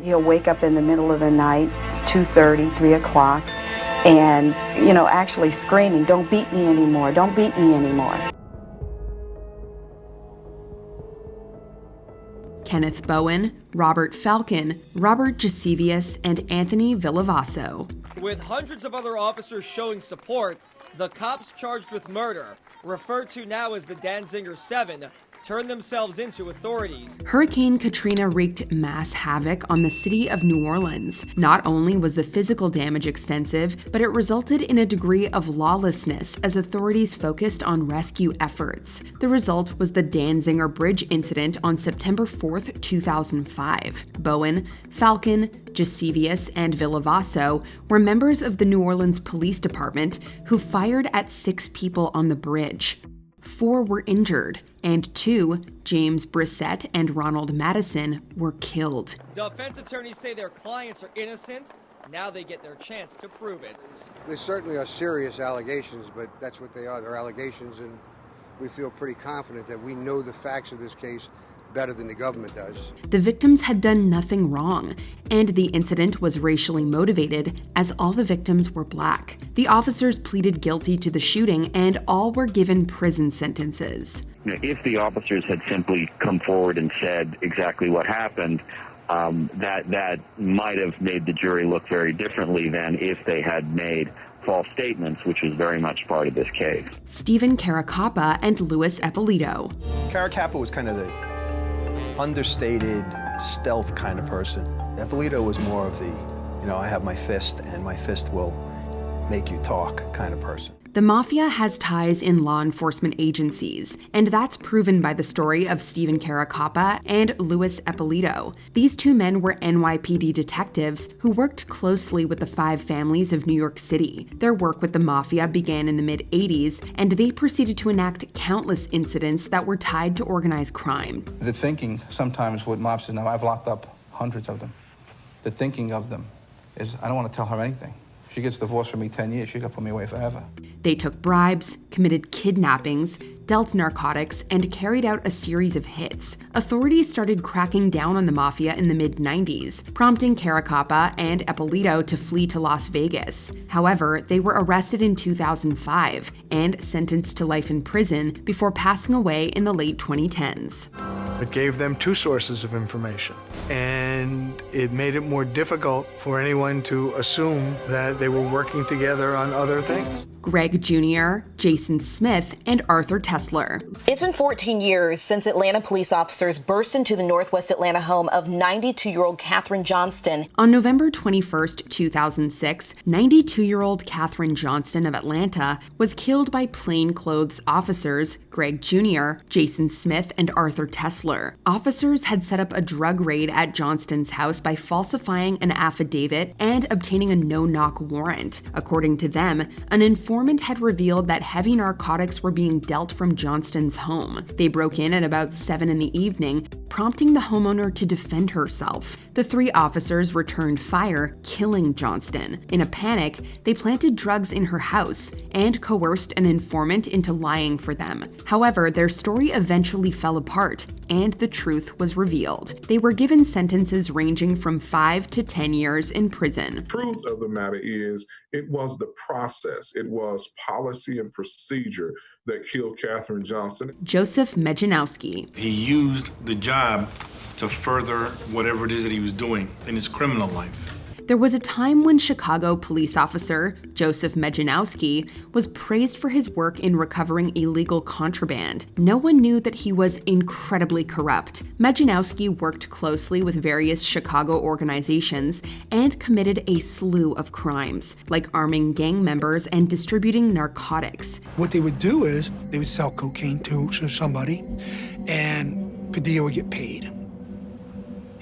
He'll wake up in the middle of the night, 2:30, 3 o'clock, and, actually screaming, "Don't beat me anymore, don't beat me anymore." Kenneth Bowen, Robert Falcon, Robert Gisevius, and Anthony Villavasso. With hundreds of other officers showing support, the cops charged with murder, referred to now as the Danziger 7, turned themselves into authorities. Hurricane Katrina wreaked mass havoc on the city of New Orleans. Not only was the physical damage extensive, but it resulted in a degree of lawlessness as authorities focused on rescue efforts. The result was the Danziger Bridge incident on September 4th, 2005. Bowen, Falcon, Gisevius, and Villavasso were members of the New Orleans Police Department who fired at 6 people on the bridge. 4 were injured, and 2, James Brissett and Ronald Madison, were killed. Defense attorneys say their clients are innocent. Now they get their chance to prove it. They certainly are serious allegations, but that's what they are. They're allegations, and we feel pretty confident that we know the facts of this case better than the government does. The victims had done nothing wrong, and the incident was racially motivated as all the victims were black. The officers pleaded guilty to the shooting and all were given prison sentences. If the officers had simply come forward and said exactly what happened, that might have made the jury look very differently than if they had made false statements, which is very much part of this case. Stephen Caracappa and Louis Eppolito. Caracappa was kind of the understated, stealth kind of person. Eppolito was more of the, I have my fist and my fist will make you talk kind of person. The mafia has ties in law enforcement agencies, and that's proven by the story of Stephen Caracappa and Louis Eppolito. These 2 men were NYPD detectives who worked closely with the 5 families of New York City. Their work with the mafia began in the mid-'80s, and they proceeded to enact countless incidents that were tied to organized crime. The thinking sometimes with mobsters, now I've locked up hundreds of them, the thinking of them is, I don't want to tell her anything. She gets divorced from me 10 years, she could put me away forever. They took bribes, committed kidnappings, dealt narcotics, and carried out a series of hits. Authorities started cracking down on the mafia in the mid-'90s, prompting Caracappa and Eppolito to flee to Las Vegas. However, they were arrested in 2005 and sentenced to life in prison before passing away in the late 2010s. It gave them 2 sources of information, and it made it more difficult for anyone to assume that they were working together on other things. Greg Jr., Jason Smith, and Arthur Tesler. It's been 14 years since Atlanta police officers burst into the Northwest Atlanta home of 92-year-old Catherine Johnston. On November 21st, 2006, 92-year-old Catherine Johnston of Atlanta was killed by plainclothes officers Greg Jr., Jason Smith, and Arthur Tesler. Officers had set up a drug raid at Johnston's house by falsifying an affidavit and obtaining a no-knock warrant. According to them, an informant had revealed that heavy narcotics were being dealt from Johnston's home. They broke in at about 7 in the evening, prompting the homeowner to defend herself. The 3 officers returned fire, killing Johnston. In a panic, they planted drugs in her house and coerced an informant into lying for them. However, their story eventually fell apart, and the truth was revealed. They were given sentences ranging from 5 to 10 years in prison. The truth of the matter is, it was the process, it was policy and procedure that killed Catherine Johnston. Joseph Mejanowski. He used the job to further whatever it is that he was doing in his criminal life. There was a time when Chicago police officer Joseph Mejanowski was praised for his work in recovering illegal contraband. No one knew that he was incredibly corrupt. Mejanowski worked closely with various Chicago organizations and committed a slew of crimes, like arming gang members and distributing narcotics. What they would do is they would sell cocaine to somebody, and Padilla would get paid.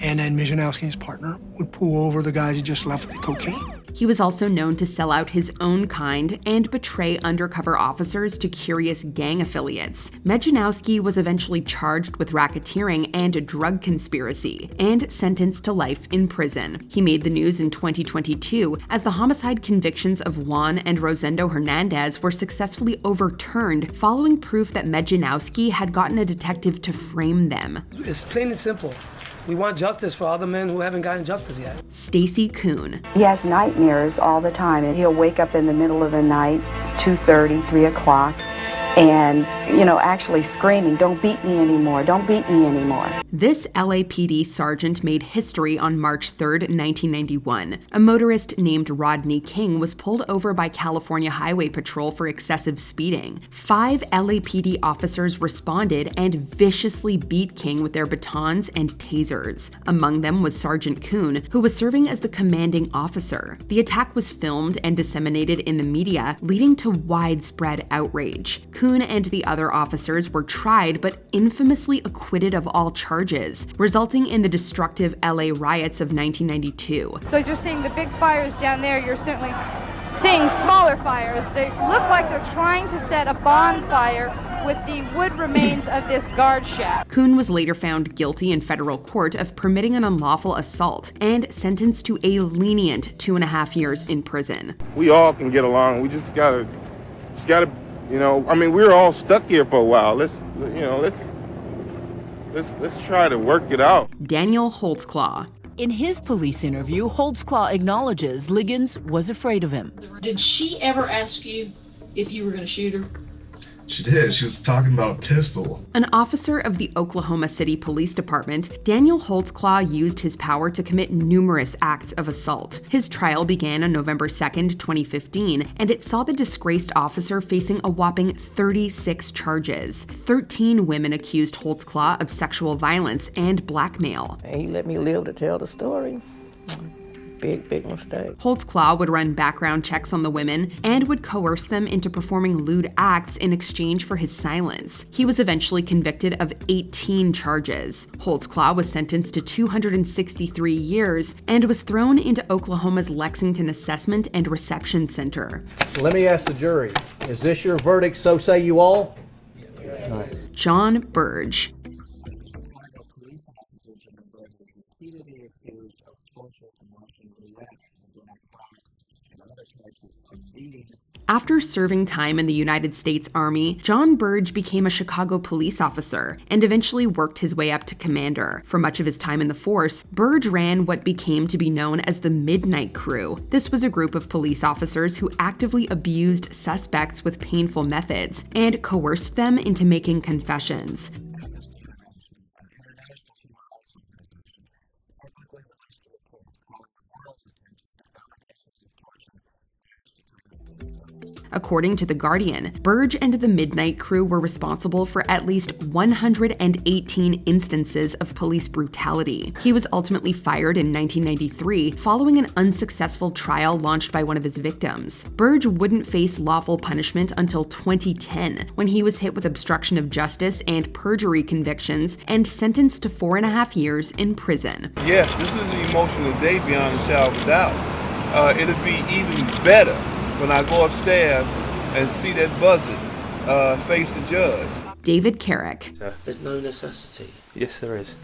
And then Mejanowski's partner would pull over the guys who just left with the cocaine. He was also known to sell out his own kind and betray undercover officers to curious gang affiliates. Mejanowski was eventually charged with racketeering and a drug conspiracy and sentenced to life in prison. He made the news in 2022 as the homicide convictions of Juan and Rosendo Hernandez were successfully overturned following proof that Mejanowski had gotten a detective to frame them. It's plain and simple. We want justice for all the men who haven't gotten justice yet. Stacy Coon. He has nightmares all the time, and he'll wake up in the middle of the night, 2:30, 3 o'clock, and, actually screaming, "Don't beat me anymore, don't beat me anymore." This LAPD sergeant made history on March 3rd, 1991. A motorist named Rodney King was pulled over by California Highway Patrol for excessive speeding. 5 LAPD officers responded and viciously beat King with their batons and tasers. Among them was Sergeant Coon, who was serving as the commanding officer. The attack was filmed and disseminated in the media, leading to widespread outrage. Coon and the other officers were tried but infamously acquitted of all charges, resulting in the destructive LA riots of 1992. So as you're seeing the big fires down there, you're certainly seeing smaller fires. They look like they're trying to set a bonfire with the wood remains of this guard shack. Coon was later found guilty in federal court of permitting an unlawful assault and sentenced to a lenient 2.5 years in prison. We all can get along. We just gotta, we're all stuck here for a while. Let's try to work it out. Daniel Holtzclaw. In his police interview, Holtzclaw acknowledges Liggins was afraid of him. Did she ever ask you if you were going to shoot her? She did. She was talking about a pistol. An officer of the Oklahoma City Police Department, Daniel Holtzclaw used his power to commit numerous acts of assault. His trial began on November 2nd, 2015, and it saw the disgraced officer facing a whopping 36 charges. 13 women accused Holtzclaw of sexual violence and blackmail. And he let me live to tell the story. Big mistake. Holtzclaw would run background checks on the women and would coerce them into performing lewd acts in exchange for his silence. He was eventually convicted of 18 charges. Holtzclaw was sentenced to 263 years and was thrown into Oklahoma's Lexington Assessment and Reception Center. Let me ask the jury, is this your verdict, so say you all? Right. Jon Burge. After serving time in the United States Army, Jon Burge became a Chicago police officer and eventually worked his way up to commander. For much of his time in the force, Burge ran what became to be known as the Midnight Crew. This was a group of police officers who actively abused suspects with painful methods and coerced them into making confessions. According to The Guardian, Burge and the Midnight Crew were responsible for at least 118 instances of police brutality. He was ultimately fired in 1993 following an unsuccessful trial launched by one of his victims. Burge wouldn't face lawful punishment until 2010, when he was hit with obstruction of justice and perjury convictions and sentenced to 4.5 years in prison. Yes, this is an emotional day beyond a shadow of a doubt. It'll be even better when I go upstairs and see that buzzard face the judge. David Carrick. There's no necessity. Yes, there is.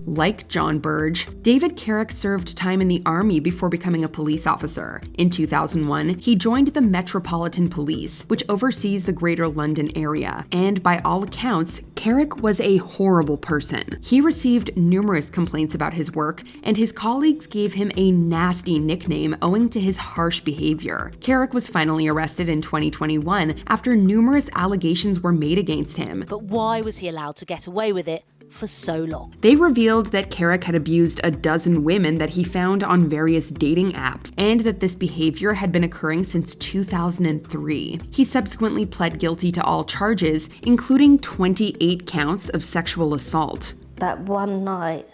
Like Jon Burge, David Carrick served time in the Army before becoming a police officer. In 2001, he joined the Metropolitan Police, which oversees the Greater London area, and by all accounts, Carrick was a horrible person. He received numerous complaints about his work, and his colleagues gave him a nasty nickname owing to his harsh behavior. Carrick was finally arrested in 2021 after numerous allegations were made against him. But why was he allowed to get away with it for so long? They revealed that Carrick had abused a dozen women that he found on various dating apps, and that this behavior had been occurring since 2003. He subsequently pled guilty to all charges, including 28 counts of sexual assault. That one night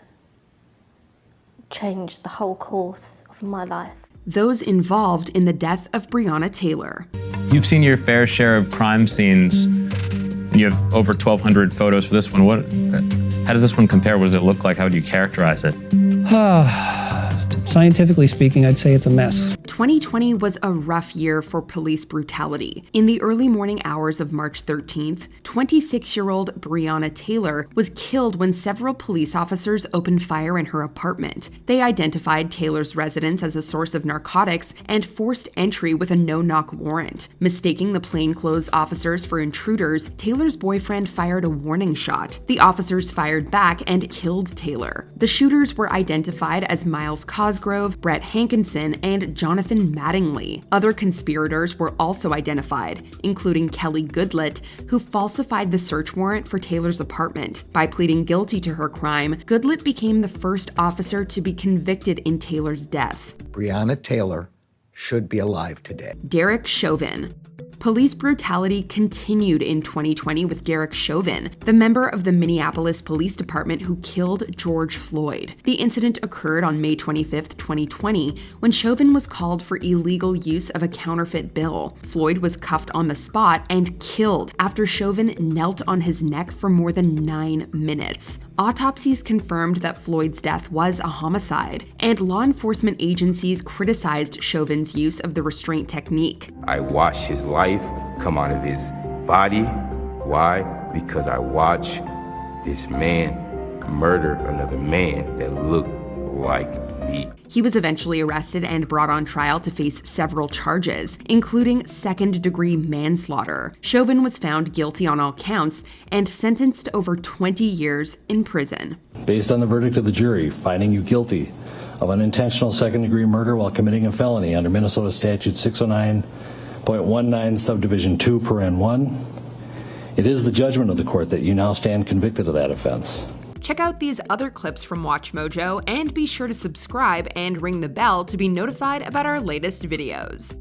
changed the whole course of my life. Those involved in the death of Breonna Taylor. You've seen your fair share of crime scenes. You have over 1,200 photos for this one. How does this one compare? What does it look like? How would you characterize it? Scientifically speaking, I'd say it's a mess. 2020 was a rough year for police brutality. In the early morning hours of March 13th, 26-year-old Breonna Taylor was killed when several police officers opened fire in her apartment. They identified Taylor's residence as a source of narcotics and forced entry with a no-knock warrant. Mistaking the plainclothes officers for intruders, Taylor's boyfriend fired a warning shot. The officers fired back and killed Taylor. The shooters were identified as Miles Cosgrove, Brett Hankinson, and Jonathan Mattingly. Other conspirators were also identified, including Kelly Goodlett, who falsified the search warrant for Taylor's apartment. By pleading guilty to her crime, Goodlett became the first officer to be convicted in Taylor's death. Breonna Taylor should be alive today. Derek Chauvin. Police brutality continued in 2020 with Derek Chauvin, the member of the Minneapolis Police Department who killed George Floyd. The incident occurred on May 25, 2020, when Chauvin was called for illegal use of a counterfeit bill. Floyd was cuffed on the spot and killed after Chauvin knelt on his neck for more than 9 minutes. Autopsies confirmed that Floyd's death was a homicide, and law enforcement agencies criticized Chauvin's use of the restraint technique. I watched his life come out of his body. Why? Because I watched this man murder another man that looked like me. He was eventually arrested and brought on trial to face several charges, including second-degree manslaughter. Chauvin was found guilty on all counts and sentenced to over 20 years in prison. Based on the verdict of the jury, finding you guilty of unintentional second-degree murder while committing a felony under Minnesota Statute 609.19 subdivision 2 paren 1, it is the judgment of the court that you now stand convicted of that offense. Check out these other clips from WatchMojo and be sure to subscribe and ring the bell to be notified about our latest videos.